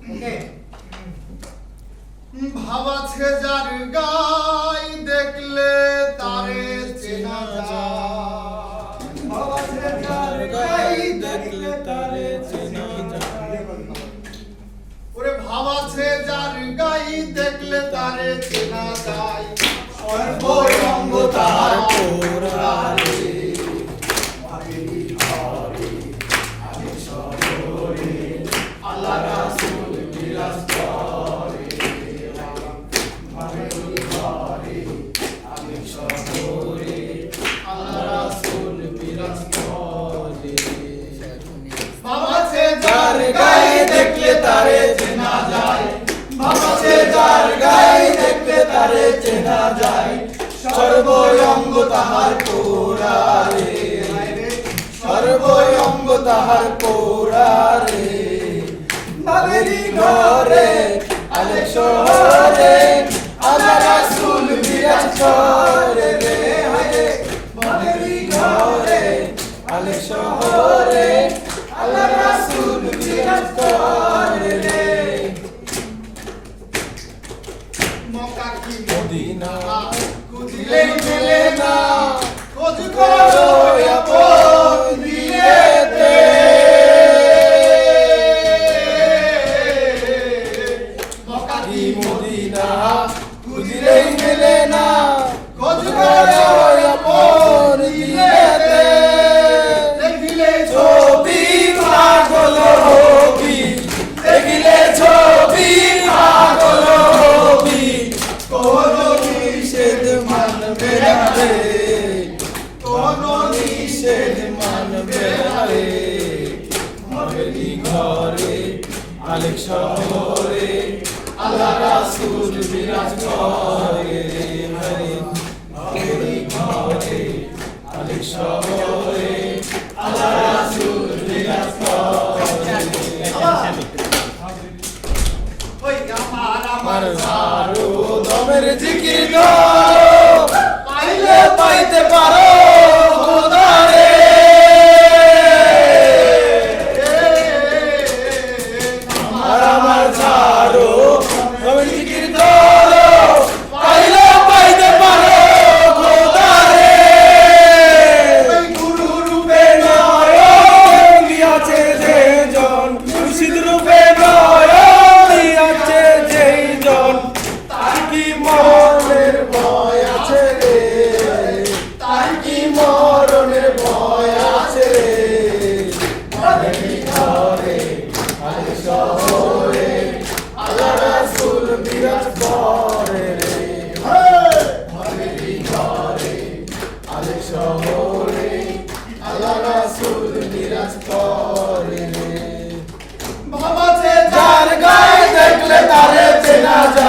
ওকে ভাবাছে যার গাই দেখলে তারে চেনা যায় ভাবাছে যার গাই দেখলে তারে চেনা যায় ওরে ভাবাছে যার গাই দেখলে তারে চেনা যায় সর্বঙ্গ তার পোড়ারে আল্লাহ রাসূল বিরাজ করে আমি শহরে আল্লাহ রাসূল বিরাজ করে ভাবাছে যার গাই দেখলে তারে চেনা যায় ভাবাছে যার গাই দেখলে তারে চেনা যায় সর্বঙ্গ তাহার পোড়ারে সর্বঙ্গ তাহার পোড়ারে বাবেরি ঘরে আলেক শহরে আল্লাহ রাসূল বিরাজ করে রে হায় বাবেরি ঘরে আলেক শহরে আল্লাহ রাসূল বিরাজ করে রে মক্কা কি মদিনা খুঁজলে মেলে না খোঁজ করো আপন দিলেতে মক্কা কি মদিনা খুঁজলে মেলে না খোঁজ করো আপন দিলেতে দেখিলে ছবি পাগল হবি দেখিলে ছবি পাগল হবি কোন নিষেধ মানবে না রে কোন নিষেধ মানবে না রে বাবেরি ঘরে আলেক শহরে আল্লাহ রাসূল বিরাজ করে রে বাবেরি ঘরে আলেক শহরে আল্লাহ রাসূল বিরাজ করে ওই আমার সারো দমের জিকির করো পাইলে পাইতে পারো খোদারে আমার সারো দমের জিকির করো পাইলে পাইতে পারো খোদারে গুরু রূপে নয়ন দিয়াছে যে জন মুর্শিদ রূপে নয়ন দিয়াছে যেই জন তার কি মরণের ভয় আছে রে তার কি মরণের ভয় আছে রে বাবেরি ঘরে আলেক শহরে আল্লাহ রাসূল বিরাজ করে রে বাবেরি ঘরে আলেক শহরে আল্লাহ রাসূল বিরাজ করে রে ভাবাছে যার গায়ে দেখলে তারে চেনা যায়